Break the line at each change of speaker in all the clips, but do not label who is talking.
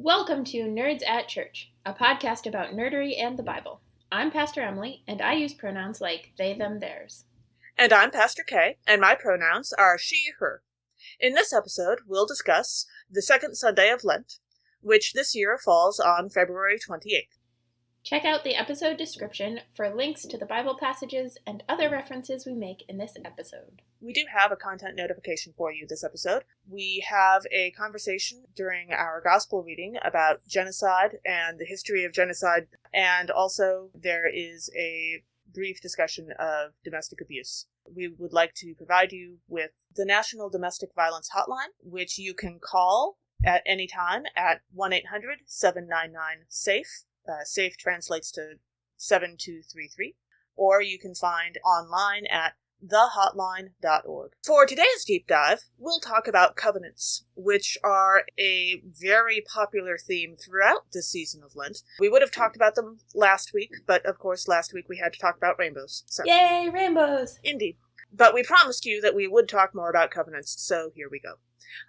Welcome to Nerds at Church, a podcast about nerdery and the Bible. I'm Pastor Emily, and I use pronouns like they, them, theirs.
And I'm Pastor Kay, and my pronouns are she, her. In this episode, we'll discuss the second Sunday of Lent, which this year falls on February 28th.
Check out the episode description for links to the Bible passages and other references we make in this episode.
We do have a content notification for you this episode. We have a conversation during our gospel reading about genocide and the history of genocide, and also there is a brief discussion of domestic abuse. We would like to provide you with the National Domestic Violence Hotline, which you can call at any time at 1-800-799-SAFE. SAFE translates to 7233, or you can find online at thehotline.org. For today's deep dive, we'll talk about covenants, which are a very popular theme throughout this season of Lent. We would have talked about them last week, but of course last week we had to talk about rainbows. So.
Yay, rainbows!
Indeed. But we promised you that we would talk more about covenants, so here we go.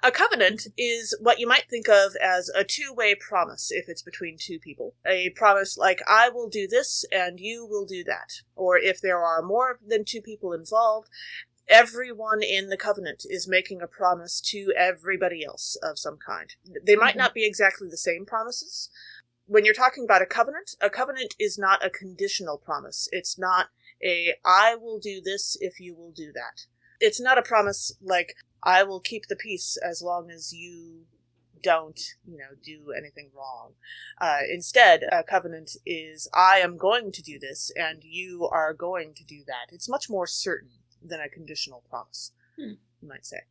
A covenant is what you might think of as a two-way promise if it's between two people. A promise like, I will do this and you will do that. Or if there are more than two people involved, everyone in the covenant is making a promise to everybody else of some kind. They might not be exactly the same promises. When you're talking about a covenant is not a conditional promise. It's not I will do this if you will do that. It's not a promise like, I will keep the peace as long as you don't, do anything wrong. Instead, a covenant is, I am going to do this, and you are going to do that. It's much more certain than a conditional promise, you might say.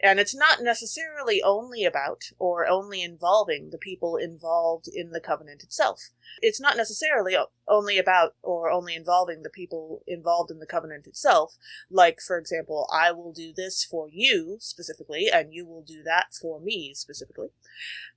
And it's not necessarily only about or only involving the people involved in the covenant itself. It's not necessarily only about or only involving the people involved in the covenant itself. Like, for example, I will do this for you specifically, and you will do that for me specifically.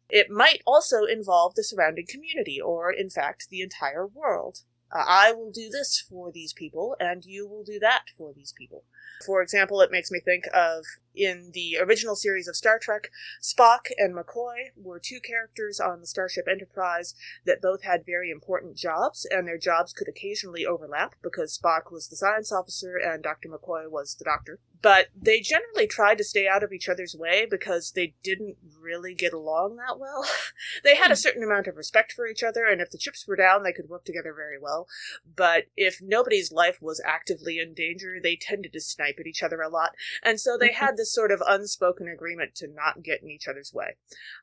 It might also involve the surrounding community, or in fact, the entire world. I will do this for these people, and you will do that for these people. For example, it makes me think of, in the original series of Star Trek, Spock and McCoy were two characters on the Starship Enterprise that both had very important jobs, and their jobs could occasionally overlap because Spock was the science officer and Dr. McCoy was the doctor. But they generally tried to stay out of each other's way because they didn't really get along that well. They had a certain amount of respect for each other, and if the chips were down, they could work together very well. But if nobody's life was actively in danger, they tended to snipe at each other a lot. And so they had this sort of unspoken agreement to not get in each other's way.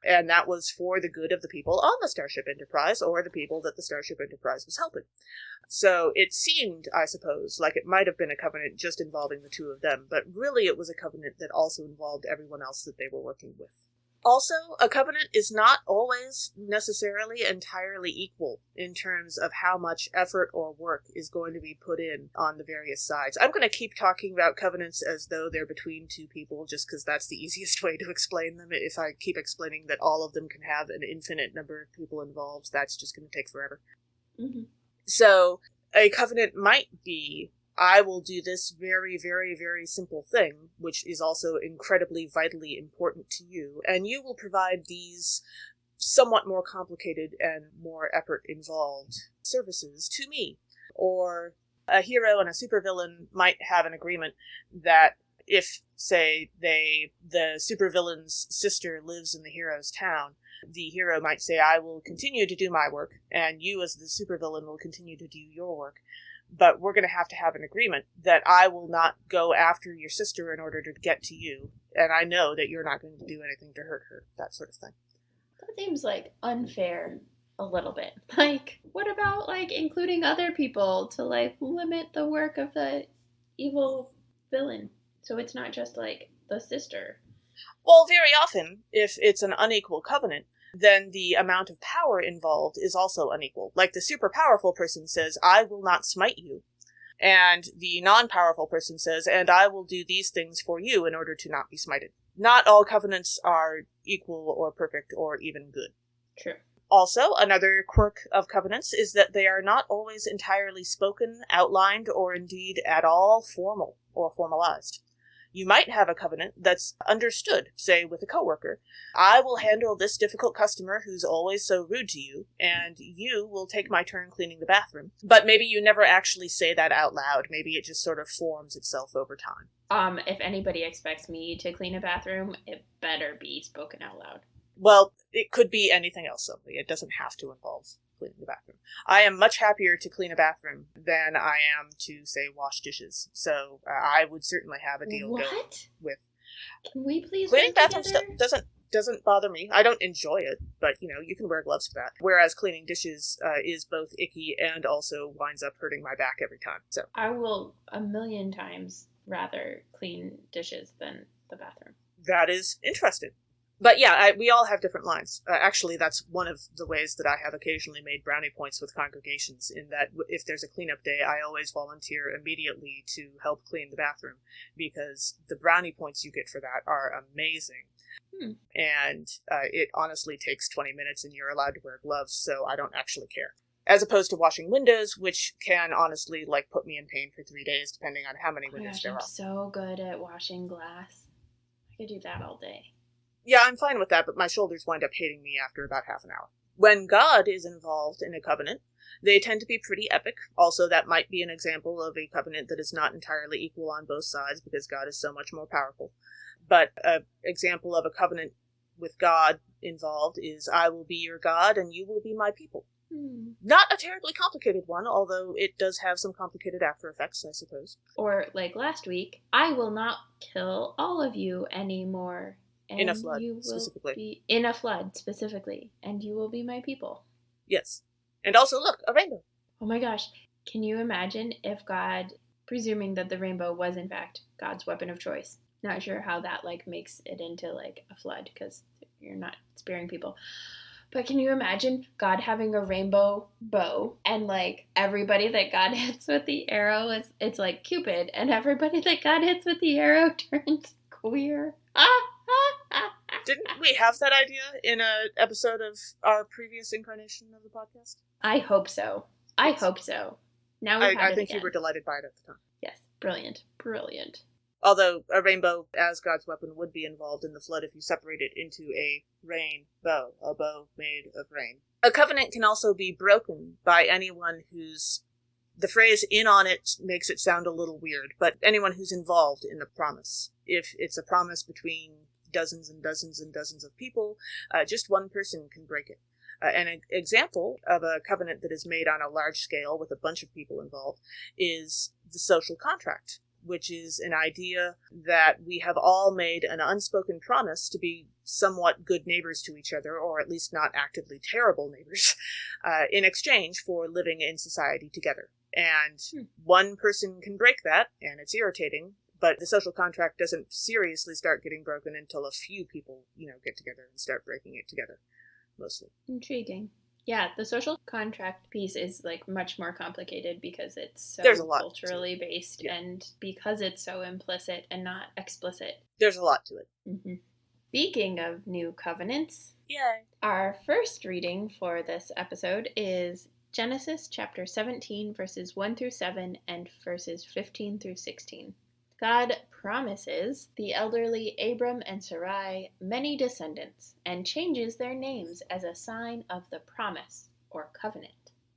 And that was for the good of the people on the Starship Enterprise, or the people that the Starship Enterprise was helping. So it seemed, I suppose, like it might have been a covenant just involving the two of them, but really it was a covenant that also involved everyone else that they were working with. Also, a covenant is not always necessarily entirely equal in terms of how much effort or work is going to be put in on the various sides. I'm going to keep talking about covenants as though they're between two people, just because that's the easiest way to explain them. If I keep explaining that all of them can have an infinite number of people involved, that's just going to take forever. Mm-hmm. So, a covenant might be, I will do this very, very, very simple thing, which is also incredibly vitally important to you, and you will provide these somewhat more complicated and more effort-involved services to me. Or a hero and a supervillain might have an agreement that if, say, the supervillain's sister lives in the hero's town, the hero might say, I will continue to do my work, and you as the supervillain will continue to do your work. But we're going to have an agreement that I will not go after your sister in order to get to you, and I know that you're not going to do anything to hurt her, that sort of thing.
That seems, unfair a little bit. What about, including other people to, limit the work of the evil villain? So it's not just, the sister.
Well, very often, if it's an unequal covenant, then the amount of power involved is also unequal. Like the super powerful person says, I will not smite you. And the non-powerful person says, and I will do these things for you in order to not be smited. Not all covenants are equal or perfect or even good.
True.
Also, another quirk of covenants is that they are not always entirely spoken, outlined, or indeed at all formal or formalized. You might have a covenant that's understood, say with a coworker. I will handle this difficult customer who's always so rude to you, and you will take my turn cleaning the bathroom. But maybe you never actually say that out loud. Maybe it just sort of forms itself over time.
If anybody expects me to clean a bathroom, it better be spoken out loud.
Well, it could be anything else, Sophie. It doesn't have to involve cleaning the bathroom. I am much happier to clean a bathroom than I am to, say, wash dishes. So I would certainly have a deal going with.
Can we please
cleaning bathrooms doesn't bother me. I don't enjoy it, but you can wear gloves for that. Whereas cleaning dishes is both icky and also winds up hurting my back every time. So
I will 1,000,000 times rather clean dishes than the bathroom.
That is interesting. But yeah, we all have different lines. Actually, that's one of the ways that I have occasionally made brownie points with congregations, in that if there's a cleanup day, I always volunteer immediately to help clean the bathroom, because the brownie points you get for that are amazing. And it honestly takes 20 minutes and you're allowed to wear gloves, so I don't actually care. As opposed to washing windows, which can honestly put me in pain for 3 days, depending on how many windows there are.
I'm so good at washing glass. I could do that all day.
Yeah, I'm fine with that, but my shoulders wind up hating me after about half an hour. When God is involved in a covenant, they tend to be pretty epic. Also, that might be an example of a covenant that is not entirely equal on both sides, because God is so much more powerful. But an example of a covenant with God involved is, I will be your God and you will be my people. Not a terribly complicated one, although it does have some complicated after effects, I suppose.
Or, like last week, I will not kill all of you anymore. And
in a flood,
specifically. And you will be my people.
Yes. And also, look, a rainbow.
Oh my gosh. Can you imagine if God, presuming that the rainbow was in fact God's weapon of choice? Not sure how that makes it into a flood, because you're not sparing people. But can you imagine God having a rainbow bow, and everybody that God hits with the arrow it's like Cupid, and everybody that God hits with the arrow turns queer?
Didn't we have that idea in an episode of our previous incarnation of the podcast?
I hope so. I hope so. Now we've had it
think
again.
You were delighted by it at the time.
Yes. Brilliant. Brilliant.
Although a rainbow as God's weapon would be involved in the flood if you separate it into a rainbow, a bow made of rain. A covenant can also be broken by anyone who's... The phrase "in on it" makes it sound a little weird, but anyone who's involved in the promise. If it's a promise between dozens and dozens and dozens of people, just one person can break it. An example of a covenant that is made on a large scale with a bunch of people involved is the social contract, which is an idea that we have all made an unspoken promise to be somewhat good neighbors to each other, or at least not actively terrible neighbors, in exchange for living in society together. And one person can break that, and it's irritating, but the social contract doesn't seriously start getting broken until a few people, get together and start breaking it together, mostly.
Intriguing. Yeah, the social contract piece is much more complicated because it's so culturally based, and because it's so implicit and not explicit.
There's a lot to it.
Mm-hmm. Speaking of new covenants,
yay!
Our first reading for this episode is Genesis chapter 17, verses 1 through 7, and verses 15 through 16. God promises the elderly Abram and Sarai many descendants, and changes their names as a sign of the promise, or covenant.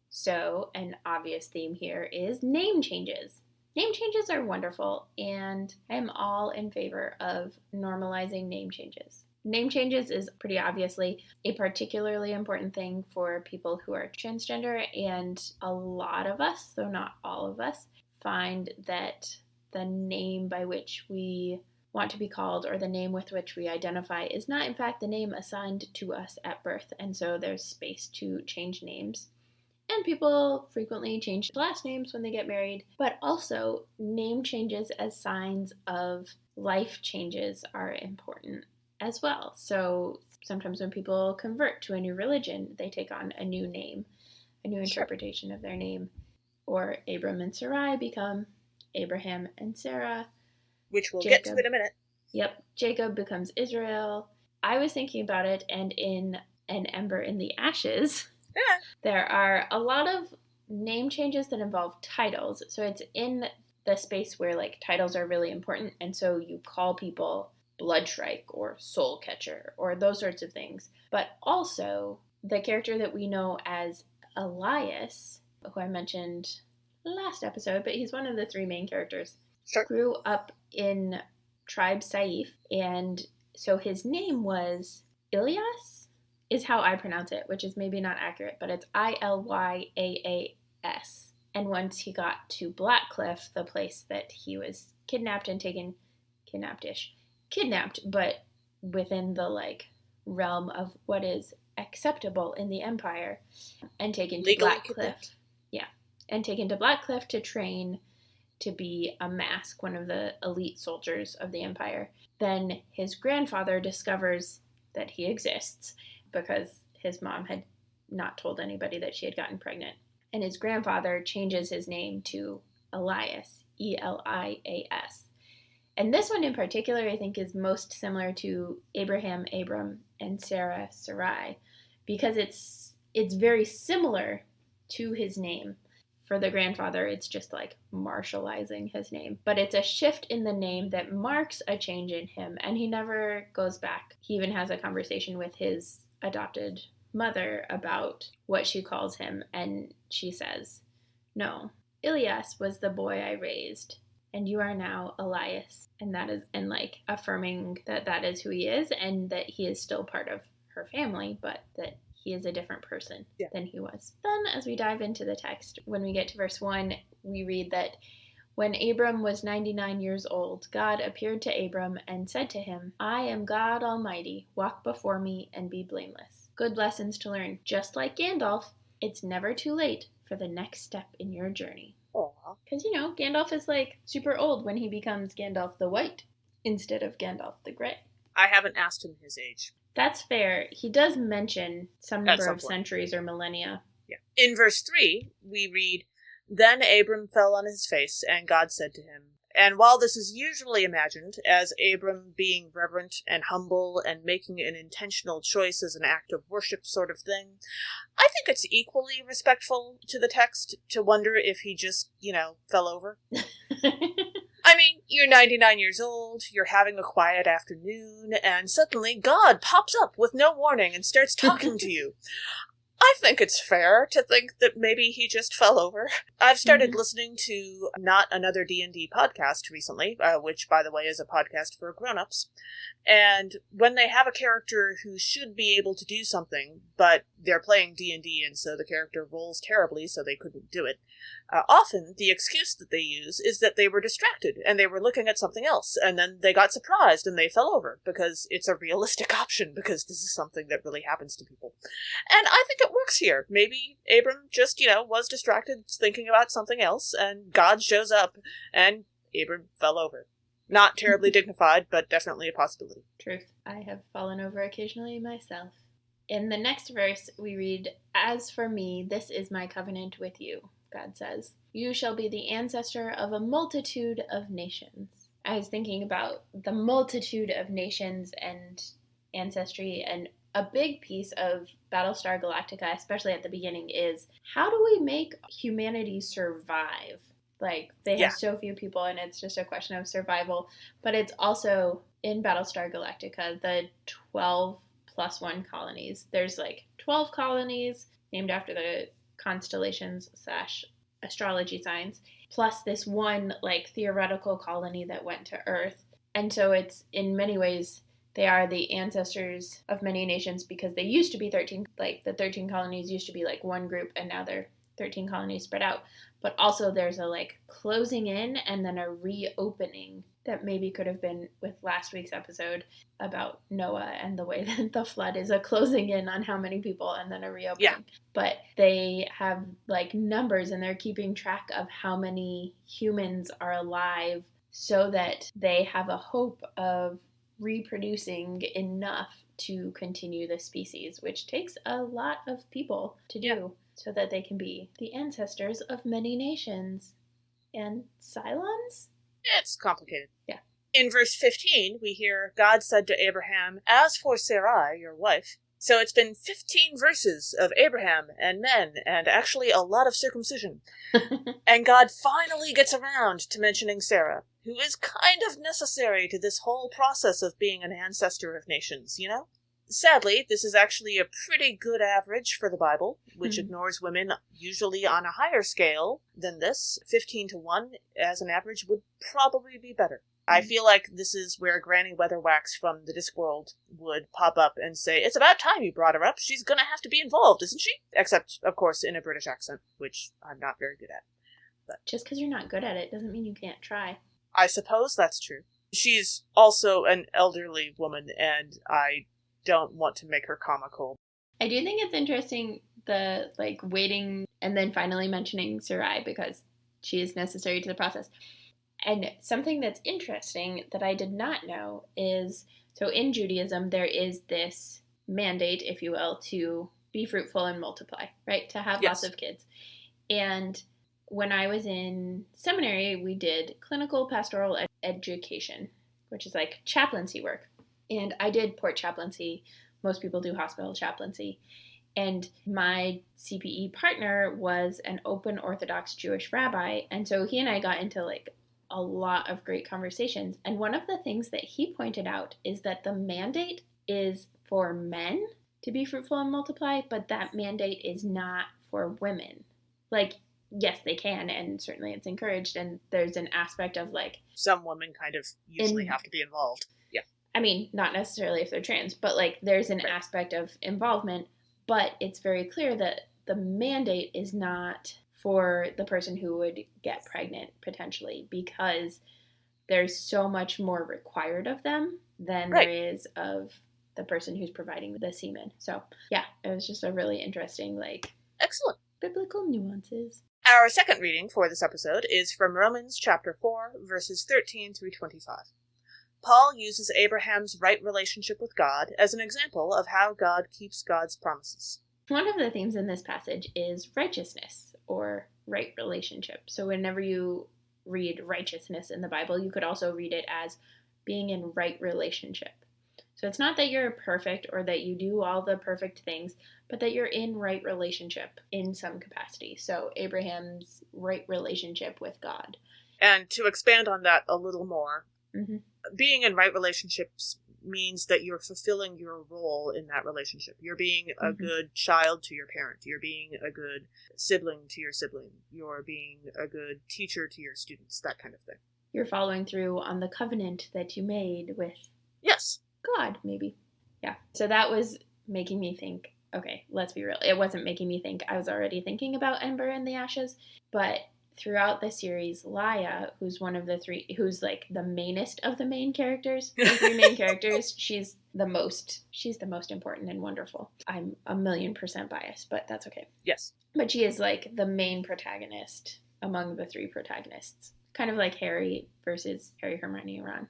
So, an obvious theme here is name changes. Name changes are wonderful, and I am all in favor of normalizing name changes. Name changes is pretty obviously a particularly important thing for people who are transgender, and a lot of us, though not all of us, find that the name by which we want to be called, or the name with which we identify, is not in fact the name assigned to us at birth, and so there's space to change names. And people frequently change last names when they get married, but also name changes as signs of life changes are important as well. So sometimes when people convert to a new religion, they take on a new name, a new interpretation of their name. Or Abram and Sarai become Abraham and Sarah.
Which we'll get to in a minute.
Yep. Jacob becomes Israel. I was thinking about it, and in An Ember in the Ashes, there are a lot of name changes that involve titles. So it's in the space where like titles are really important, and so you call people Bloodstrike or Soul Catcher or those sorts of things. But also the character that we know as Elias, who I mentioned last episode, but he's one of the three main characters,
Sure.
grew up in tribe Saif, and so his name was Ilyas, is how I pronounce it, which is maybe not accurate, but it's Ilyaas. And once he got to Blackcliff, the place that he was kidnapped, but within the like realm of what is acceptable in the Empire, and taken to Blackcliff. Yeah, and taken to Blackcliff to train to be a mask, one of the elite soldiers of the Empire. Then his grandfather discovers that he exists because his mom had not told anybody that she had gotten pregnant. And his grandfather changes his name to Elias, Elias. And this one in particular, I think, is most similar to Abraham, Abram, and Sarah, Sarai, because it's very similar to his name. For the grandfather, it's just like martializing his name. But it's a shift in the name that marks a change in him, and he never goes back. He even has a conversation with his adopted mother about what she calls him, and she says, "No, Ilyas was the boy I raised, and you are now Elias." And that is, and like affirming that that is who he is, and that he is still part of her family, but that he is a different person than he was. Then, as we dive into the text, when we get to verse 1, we read that when Abram was 99 years old, God appeared to Abram and said to him, "I am God Almighty. Walk before me and be blameless." Good lessons to learn. Just like Gandalf, it's never too late for the next step in your journey. Because, you know, Gandalf is like super old when he becomes Gandalf the White instead of Gandalf the Grey.
I haven't asked him his age.
That's fair. He does mention some number of centuries or millennia.
Yeah. In verse 3, we read, "Then Abram fell on his face, and God said to him," and while this is usually imagined as Abram being reverent and humble and making an intentional choice as an act of worship sort of thing, I think it's equally respectful to the text to wonder if he just, fell over. I mean, you're 99 years old, you're having a quiet afternoon, and suddenly God pops up with no warning and starts talking to you. I think it's fair to think that maybe he just fell over. I've started listening to Not Another D&D podcast recently, which, by the way, is a podcast for grown-ups. And when they have a character who should be able to do something, but they're playing D&D and so the character rolls terribly so they couldn't do it, often the excuse that they use is that they were distracted and they were looking at something else, and then they got surprised and they fell over, because it's a realistic option, because this is something that really happens to people. And I think it works here. Maybe Abram just, was distracted thinking about something else, and God shows up, and Abram fell over. Not terribly dignified, but definitely a possibility.
Truth. I have fallen over occasionally myself. In the next verse, we read, "As for me, this is my covenant with you," God says. "You shall be the ancestor of a multitude of nations." I was thinking about the multitude of nations and ancestry, and a big piece of Battlestar Galactica, especially at the beginning, is how do we make humanity survive? Like, they have so few people, and it's just a question of survival. But it's also, in Battlestar Galactica, the 12+1 colonies. There's, 12 colonies named after the constellations / astrology signs, plus this one, theoretical colony that went to Earth. And so it's, in many ways, they are the ancestors of many nations, because they used to be 13, the 13 colonies used to be, one group, and now they're 13 colonies spread out. But also there's a closing in and then a reopening that maybe could have been with last week's episode about Noah and the way that the flood is a closing in on how many people and then a reopening. Yeah. But they have numbers, and they're keeping track of how many humans are alive so that they have a hope of reproducing enough to continue the species, which takes a lot of people to do. Yeah. So that they can be the ancestors of many nations. And Cylons?
It's complicated.
Yeah.
In verse 15, we hear God said to Abraham, "As for Sarai, your wife, So it's been 15 verses of Abraham and men, and actually a lot of circumcision. And God finally gets around to mentioning Sarah, who is kind of necessary to this whole process of being an ancestor of nations, you know? Sadly, this is actually a pretty good average for the Bible, which ignores women usually on a higher scale than this. 15 to 1 as an average would probably be better. I feel like this is where Granny Weatherwax from the Discworld would pop up and say, "It's about time you brought her up. She's gonna have to be involved, isn't she?" Except, of course, in a British accent, which I'm not very good at. But
just because you're not good at it doesn't mean you can't try.
I suppose that's true. She's also an elderly woman, and I don't want to make her comical.
I do think it's interesting the, waiting and then finally mentioning Sarai because she is necessary to the process. And something that's interesting that I did not know is, so in Judaism, there is this mandate, if you will, to be fruitful and multiply, right? To have lots of kids. And when I was in seminary, we did clinical pastoral education, which is like chaplaincy work. And I did port chaplaincy. Most people do hospital chaplaincy. And my CPE partner was an open Orthodox Jewish rabbi. And so he and I got into a lot of great conversations. And one of the things that he pointed out is that the mandate is for men to be fruitful and multiply, but that mandate is not for women. Yes, they can, and certainly it's encouraged, and there's an aspect of
some women kind of usually have to be involved. Yeah.
I mean, not necessarily if they're trans, but there's an aspect of involvement, but it's very clear that the mandate is not for the person who would get pregnant, potentially, because there's so much more required of them than there is of the person who's providing the semen. So, yeah, it was just a really interesting,
excellent
biblical nuances.
Our second reading for this episode is from Romans chapter 4, verses 13 through 25. Paul uses Abraham's right relationship with God as an example of how God keeps God's promises.
One of the themes in this passage is righteousness, or right relationship. So whenever you read righteousness in the Bible, you could also read it as being in right relationship. So it's not that you're perfect or that you do all the perfect things, but that you're in right relationship in some capacity. So Abraham's right relationship with God.
And to expand on that a little more, being in right relationships means that you're fulfilling your role in that relationship. You're being a good child to your parent. You're being a good sibling to your sibling. You're being a good teacher to your students, that kind of thing.
You're following through on the covenant that you made with God, maybe. Yeah. So that was making me think, okay, let's be real. It wasn't making me think. I was already thinking about Ember and the Ashes. But throughout the series, Laia, who's one of the three, who's the mainest of the main characters, the three main characters, she's the most important and wonderful. I'm 1,000,000% biased, but that's okay.
Yes.
But she is the main protagonist among the three protagonists. Kind of like Harry versus Harry, Hermione, and Ron.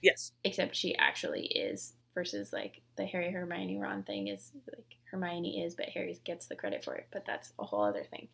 Yes.
Except she actually is, versus the Harry, Hermione, Ron thing is Hermione is, but Harry gets the credit for it. But that's a whole other thing.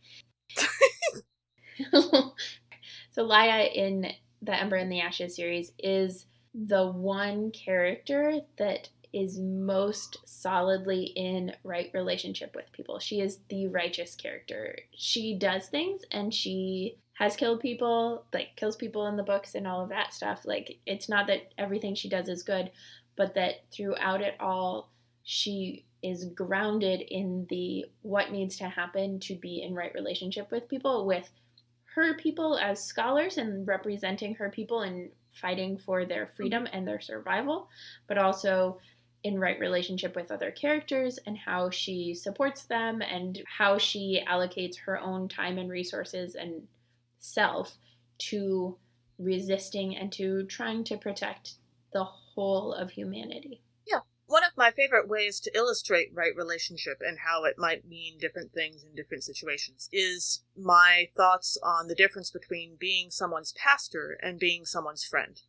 So Laia in the Ember and the Ashes series is the one character that is most solidly in right relationship with people. She is the righteous character. She does things and she has killed people, kills people in the books and all of that stuff. It's not that everything she does is good, but that throughout it all, she is grounded in the what needs to happen to be in right relationship with people, with her people as scholars and representing her people and fighting for their freedom and their survival, but also in right relationship with other characters and how she supports them and how she allocates her own time and resources and self to resisting and to trying to protect the whole of humanity.
Yeah. One of my favorite ways to illustrate right relationship and how it might mean different things in different situations is my thoughts on the difference between being someone's pastor and being someone's friend.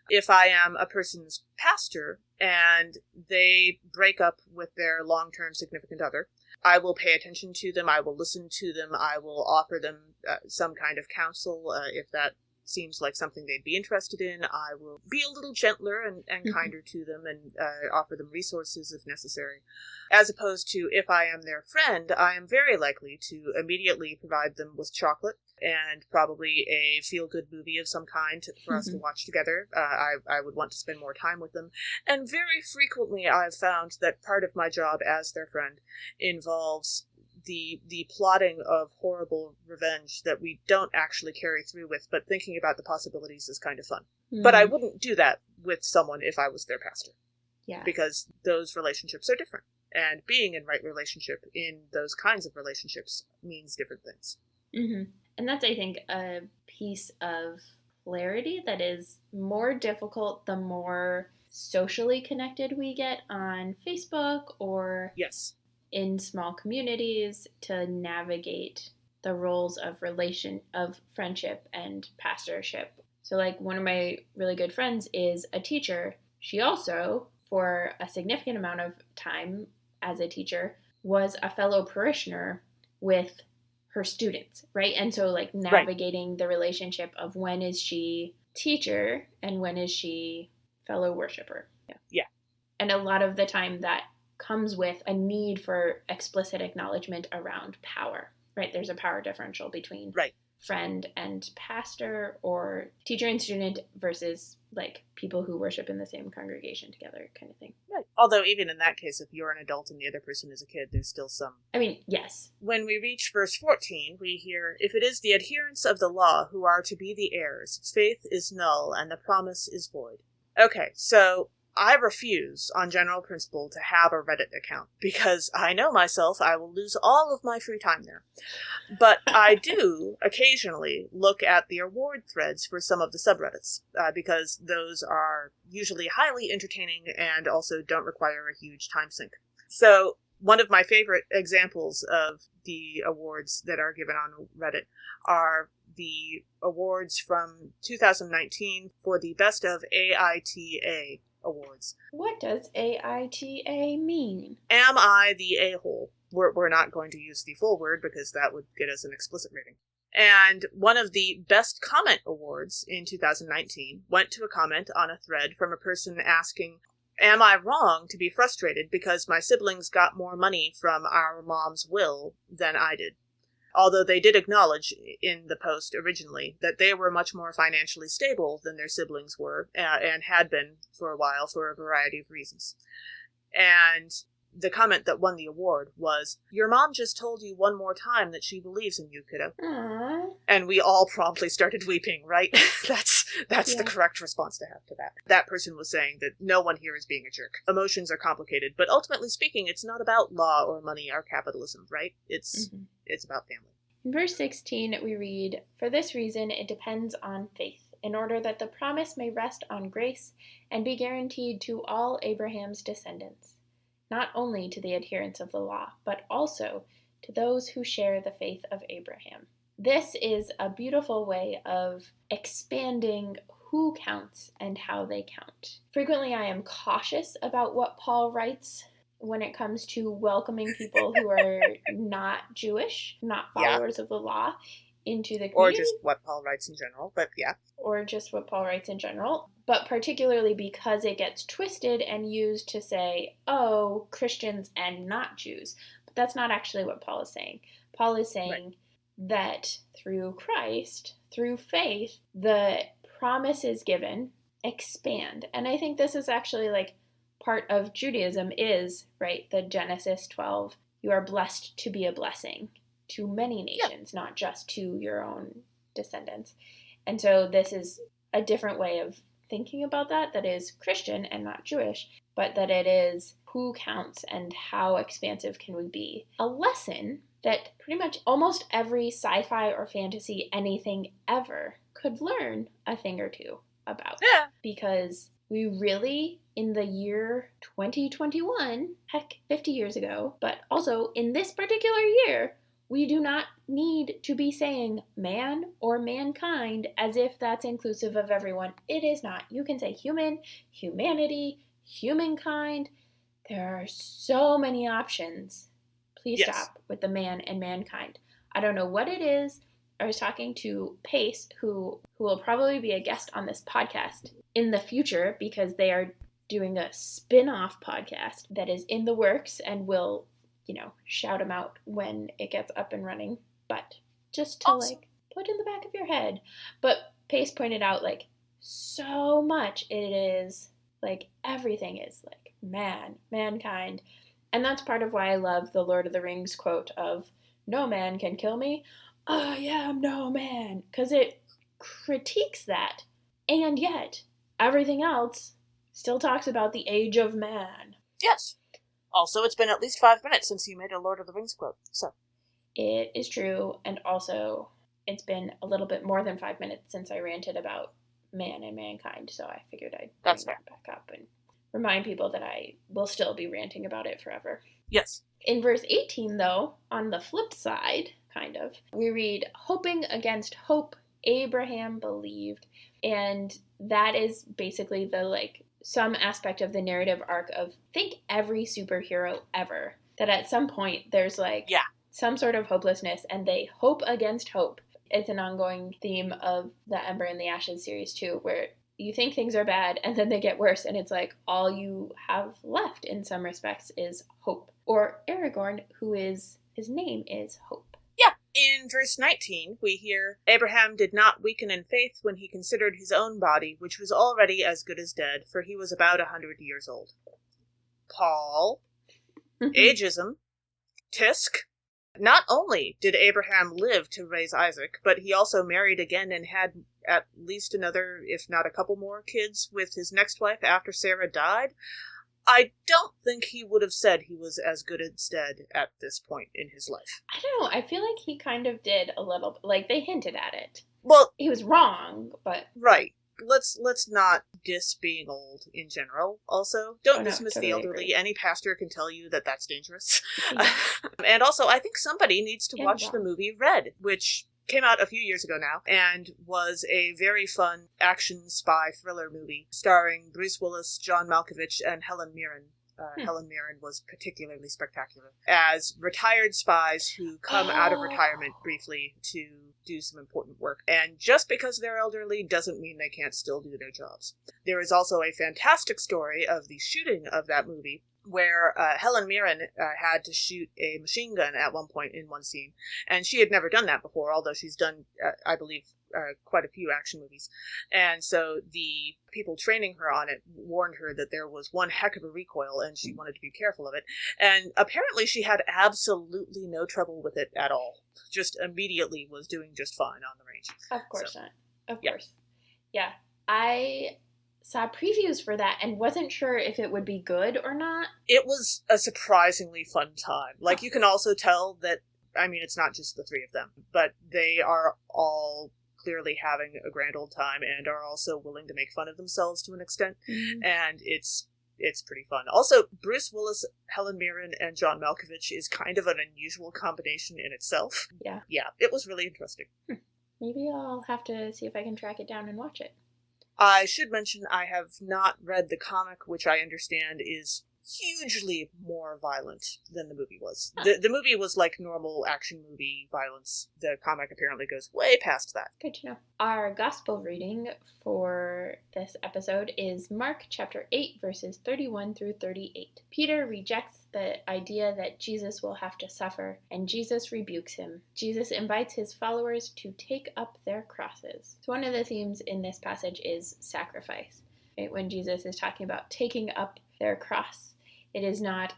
If I am a person's pastor and they break up with their long-term significant other, I will pay attention to them, I will listen to them, I will offer them some kind of counsel if that seems like something they'd be interested in, I will be a little gentler and kinder to them and offer them resources if necessary. As opposed to, if I am their friend, I am very likely to immediately provide them with chocolate and probably a feel-good movie of some kind for us to watch together. I would want to spend more time with them. And very frequently I've found that part of my job as their friend involves the plotting of horrible revenge that we don't actually carry through with, but thinking about the possibilities is kind of fun. But I wouldn't do that with someone if I was their pastor.
Yeah.
Because those relationships are different. And being in right relationship in those kinds of relationships means different things.
And that's, I think, a piece of clarity that is more difficult the more socially connected we get on Facebook or
Yes.
in small communities to navigate the roles of friendship and pastorship. So like one of my really good friends is a teacher. She also, for a significant amount of time as a teacher, was a fellow parishioner with her students, right? And so like navigating the relationship of when is she teacher and when is she fellow worshiper.
Yeah.
And a lot of the time that comes with a need for explicit acknowledgement around power, right? There's a power differential between friend and pastor, or teacher and student versus like people who worship in the same congregation together kind of thing.
Right. Although even in that case, if you're an adult and the other person is a kid, there's still some...
I mean, yes.
When we reach verse 14, we hear, "If it is the adherents of the law who are to be the heirs, faith is null and the promise is void." Okay, so I refuse, on general principle, to have a Reddit account, because I know myself, I will lose all of my free time there. But I do occasionally look at the award threads for some of the subreddits, because those are usually highly entertaining and also don't require a huge time sink. So one of my favorite examples of the awards that are given on Reddit are the awards from 2019 for the Best of AITA awards.
What does AITA mean?
Am I the a-hole? We're not going to use the full word because that would get us an explicit rating. And one of the Best Comment awards in 2019 went to a comment on a thread from a person asking, "Am I wrong to be frustrated because my siblings got more money from our mom's will than I did?" Although they did acknowledge in the post originally that they were much more financially stable than their siblings were, and had been for a while for a variety of reasons. And the comment that won the award was, "Your mom just told you one more time that she believes in you, kiddo."
Aww.
And we all promptly started weeping, right? That's the correct response to have to that. That person was saying that no one here is being a jerk. Emotions are complicated, but ultimately speaking, it's not about law or money or capitalism, right? It's about family.
In verse 16, we read, "For this reason it depends on faith, in order that the promise may rest on grace and be guaranteed to all Abraham's descendants, not only to the adherents of the law, but also to those who share the faith of Abraham." This is a beautiful way of expanding who counts and how they count. Frequently, I am cautious about what Paul writes when it comes to welcoming people who are not Jewish, not followers of the law, into the community.
Or just what Paul writes in general, but yeah.
Or just what Paul writes in general. But particularly because it gets twisted and used to say, oh, Christians and not Jews. But that's not actually what Paul is saying. Paul is saying that through Christ, through faith, the promises given expand. And I think this is actually like part of Judaism is, right, the Genesis 12, you are blessed to be a blessing to many nations, not just to your own descendants. And so this is a different way of thinking about that is Christian and not Jewish, but that it is who counts and how expansive can we be. A lesson that pretty much almost every sci-fi or fantasy anything ever could learn a thing or two about.
Yeah.
Because we really, in the year 2021, heck, 50 years ago, but also in this particular year, we do not need to be saying man or mankind as if that's inclusive of everyone. It is not. You can say human, humanity, humankind. There are so many options. Please stop with the man and mankind. I don't know what it is I was talking to Pace, who will probably be a guest on this podcast in the future because they are doing a spin-off podcast that is in the works, and we'll, shout them out when it gets up and running. But just to
Awesome.
put in the back of your head. But Pace pointed out so much it is everything is mankind. And that's part of why I love the Lord of the Rings quote of "No man can kill me. I am no man." Because it critiques that. And yet, everything else still talks about the age of man.
Yes. Also, it's been at least 5 minutes since you made a Lord of the Rings quote, so.
It is true, and also, it's been a little bit more than 5 minutes since I ranted about man and mankind, so I figured I'd bring that back up and remind people that I will still be ranting about it forever.
Yes.
In verse 18, though, on the flip side, kind of, we read, "Hoping against hope, Abraham believed." And that is basically the, some aspect of the narrative arc of, think every superhero ever, that at some point there's, some sort of hopelessness, and they hope against hope. It's an ongoing theme of the Ember and the Ashes series, too, where you think things are bad, and then they get worse, and it's all you have left, in some respects, is hope. Or Aragorn, his name is Hope.
Yeah. In verse 19, we hear, "Abraham did not weaken in faith when he considered his own body, which was already as good as dead, for he was about 100 years old." Paul, ageism, tisk. Not only did Abraham live to raise Isaac, but he also married again and had at least another, if not a couple more, kids with his next wife after Sarah died. I don't think he would have said he was as good as dead at this point in his life.
I don't know. I feel like he kind of did a little. They hinted at it.
Well,
he was wrong, but
right. Let's not diss being old in general. Also, don't dismiss the elderly.
Agree.
Any pastor can tell you that that's dangerous. Yeah. And also, I think somebody needs to watch the movie Red, which came out a few years ago now, and was a very fun action spy thriller movie starring Bruce Willis, John Malkovich, and Helen Mirren. Helen Mirren was particularly spectacular as retired spies who come out of retirement briefly to do some important work. And just because they're elderly doesn't mean they can't still do their jobs. There is also a fantastic story of the shooting of that movie, where Helen Mirren had to shoot a machine gun at one point in one scene. And she had never done that before, although she's done, I believe, quite a few action movies. And so the people training her on it warned her that there was one heck of a recoil and she wanted to be careful of it. And apparently she had absolutely no trouble with it at all. Just immediately was doing just fine on the range.
Of course not. Of course. Yeah. I saw previews for that and wasn't sure if it would be good or not.
It was a surprisingly fun time. You can also tell that, it's not just the three of them, but they are all clearly having a grand old time and are also willing to make fun of themselves to an extent. Mm-hmm. And it's pretty fun. Also, Bruce Willis, Helen Mirren, and John Malkovich is kind of an unusual combination in itself.
Yeah.
Yeah, it was really interesting.
Maybe I'll have to see if I can track it down and watch it.
I should mention I have not read the comic, which I understand is hugely more violent than the movie was. Huh. The movie was like normal action movie violence. The comic apparently goes way past that.
Good to know. Our gospel reading for this episode is Mark chapter 8, verses 31 through 38. Peter rejects the idea that Jesus will have to suffer, and Jesus rebukes him. Jesus invites his followers to take up their crosses. So one of the themes in this passage is sacrifice. Right? When Jesus is talking about taking up their cross, it is not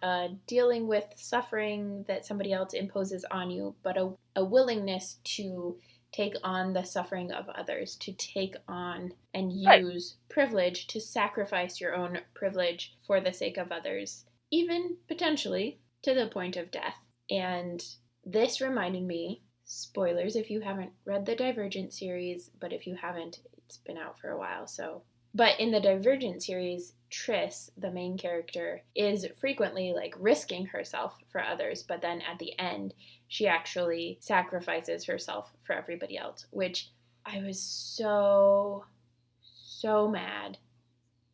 dealing with suffering that somebody else imposes on you, but a willingness to take on the suffering of others, to take on and use privilege, to sacrifice your own privilege for the sake of others, even potentially to the point of death. And this reminded me, spoilers if you haven't read the Divergent series, but if you haven't, it's been out for a while, so. But in the Divergent series, Triss, the main character, is frequently risking herself for others, but then at the end, she actually sacrifices herself for everybody else, which I was so mad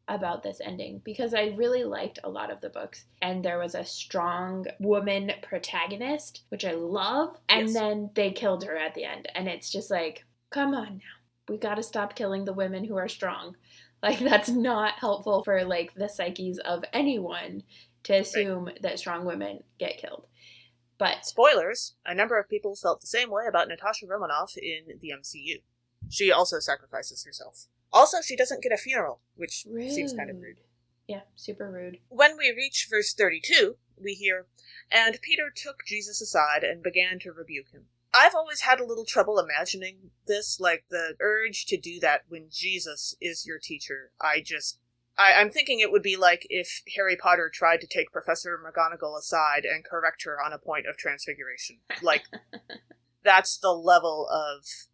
about this ending because I really liked a lot of the books, and there was a strong woman protagonist, which I love, and then they killed her at the end, and it's just like, come on now, we got to stop killing the women who are strong. Like, that's not helpful for like the psyches of anyone to assume that strong women get killed. But
spoilers, a number of people felt the same way about Natasha Romanoff in the MCU. She also sacrifices herself. Also, she doesn't get a funeral, which seems kind of rude.
Yeah, super rude.
When we reach verse 32, we hear, "And Peter took Jesus aside and began to rebuke him." I've always had a little trouble imagining this, like the urge to do that when Jesus is your teacher. I'm thinking it would be like if Harry Potter tried to take Professor McGonagall aside and correct her on a point of transfiguration. Like, that's the level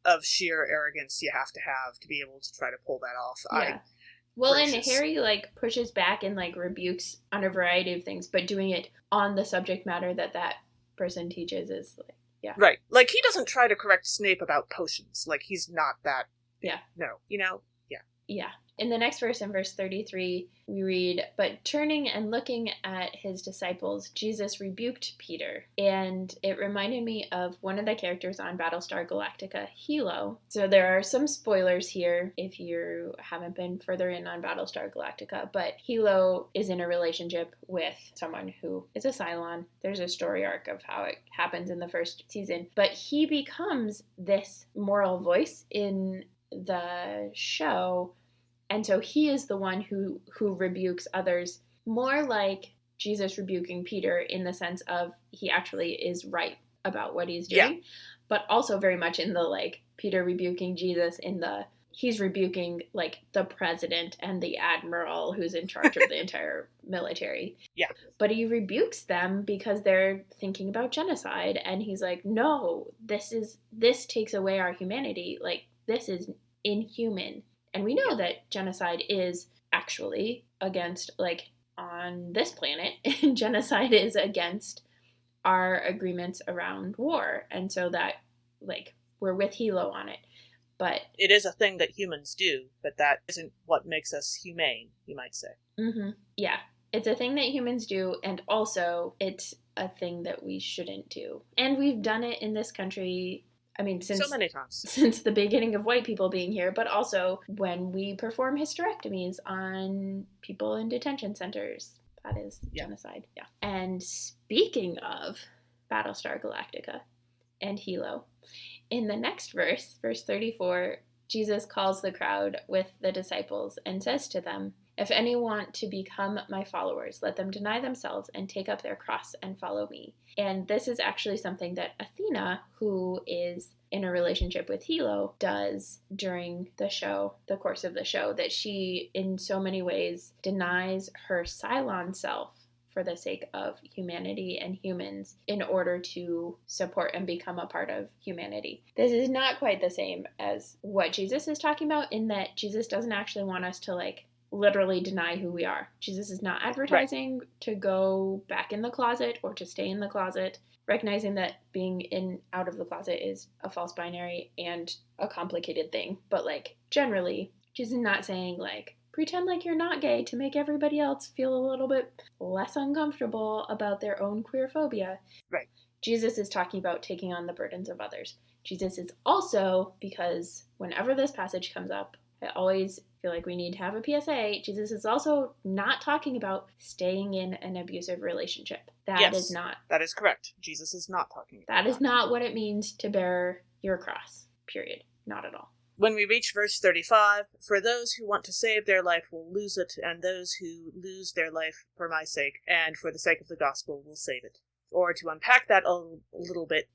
of sheer arrogance you have to be able to try to pull that off.
Yeah. Well, and Harry, like, pushes back and, like, rebukes on a variety of things, but doing it on the subject matter that person teaches is, like, yeah.
Right. Like, he doesn't try to correct Snape about potions. Like, he's not that...
Yeah.
No. You know? Yeah.
Yeah. In the next verse, in verse 33, we read, "But turning and looking at his disciples, Jesus rebuked Peter." And it reminded me of one of the characters on Battlestar Galactica, Hilo. So there are some spoilers here if you haven't been further in on Battlestar Galactica. But Hilo is in a relationship with someone who is a Cylon. There's a story arc of how it happens in the first season. But he becomes this moral voice in the show. And so he is the one who rebukes others, more like Jesus rebuking Peter in the sense of he actually is right about what he's doing, but also very much in the, like, Peter rebuking Jesus in the, he's rebuking, like, the president and the admiral who's in charge of the entire military.
Yeah.
But he rebukes them because they're thinking about genocide, and he's like, no, this takes away our humanity. Like, this is inhuman. And we know that genocide is actually against, like, on this planet, genocide is against our agreements around war. And so that, like, we're with Hilo on it. But
it is a thing that humans do, but that isn't what makes us humane, you might say.
Mm-hmm. Yeah. It's a thing that humans do, and also it's a thing that we shouldn't do. And we've done it in this country, I mean, since
so many times.
Since the beginning of white people being here, but also when we perform hysterectomies on people in detention centers. That is genocide. Yeah. And speaking of Battlestar Galactica and Hilo, in the next verse, verse 34, Jesus calls the crowd with the disciples and says to them, "If any want to become my followers, let them deny themselves and take up their cross and follow me." And this is actually something that Athena, who is in a relationship with Hilo, does during the show, the course of the show, that she, in so many ways, denies her Cylon self for the sake of humanity and humans in order to support and become a part of humanity. This is not quite the same as what Jesus is talking about, in that Jesus doesn't actually want us to, like, literally deny who we are. Jesus is not advertising to go back in the closet or to stay in the closet, recognizing that being in out of the closet is a false binary and a complicated thing. But, like, generally, Jesus is not saying, like, pretend like you're not gay to make everybody else feel a little bit less uncomfortable about their own queer phobia.
Right.
Jesus is talking about taking on the burdens of others. Jesus is also, because whenever this passage comes up, I always feel like we need to have a PSA. Jesus is also not talking about staying in an abusive relationship. That is not.
That is correct. Jesus is not talking about
that. That is not what it means to bear your cross. Period. Not at all.
When we reach verse 35, "For those who want to save their life will lose it, and those who lose their life for my sake and for the sake of the gospel will save it." Or to unpack that a little bit,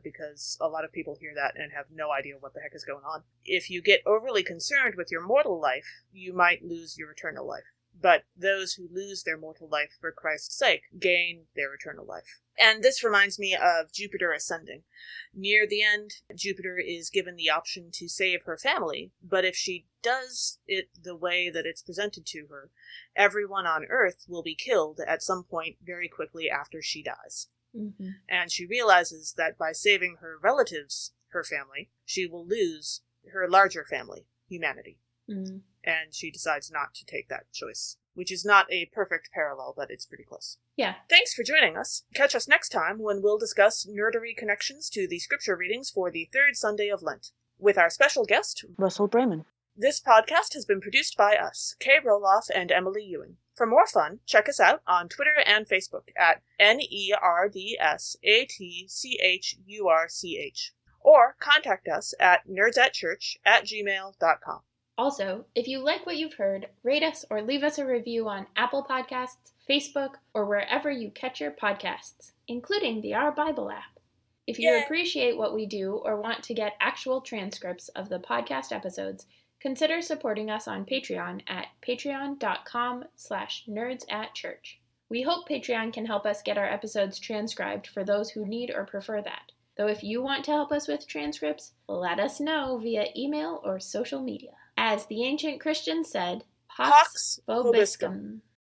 because a lot of people hear that and have no idea what the heck is going on. If you get overly concerned with your mortal life, you might lose your eternal life. But those who lose their mortal life for Christ's sake gain their eternal life. And this reminds me of Jupiter ascending. Near the end, Jupiter is given the option to save her family, but if she does it the way that it's presented to her, everyone on Earth will be killed at some point very quickly after she dies.
Mm-hmm.
And she realizes that by saving her relatives, her family, she will lose her larger family, humanity.
Mm-hmm.
and she decides not to take that choice, which is not a perfect parallel, but it's pretty close.
Yeah.
Thanks for joining us. Catch us next time when we'll discuss nerdery connections to the scripture readings for the third Sunday of Lent, with our special guest, Russell Brayman. This podcast has been produced by us, Kay Rohloff and Emily Ewing. For more fun, check us out on Twitter and Facebook at NERDSATCHURCH, or contact us at nerdsatchurch@gmail.com.
Also, if you like what you've heard, rate us or leave us a review on Apple Podcasts, Facebook, or wherever you catch your podcasts, including the Our Bible app. If you appreciate what we do or want to get actual transcripts of the podcast episodes, consider supporting us on Patreon at patreon.com/nerdsatchurch. We hope Patreon can help us get our episodes transcribed for those who need or prefer that. Though if you want to help us with transcripts, let us know via email or social media. As the ancient Christians said, Pax vobiscum.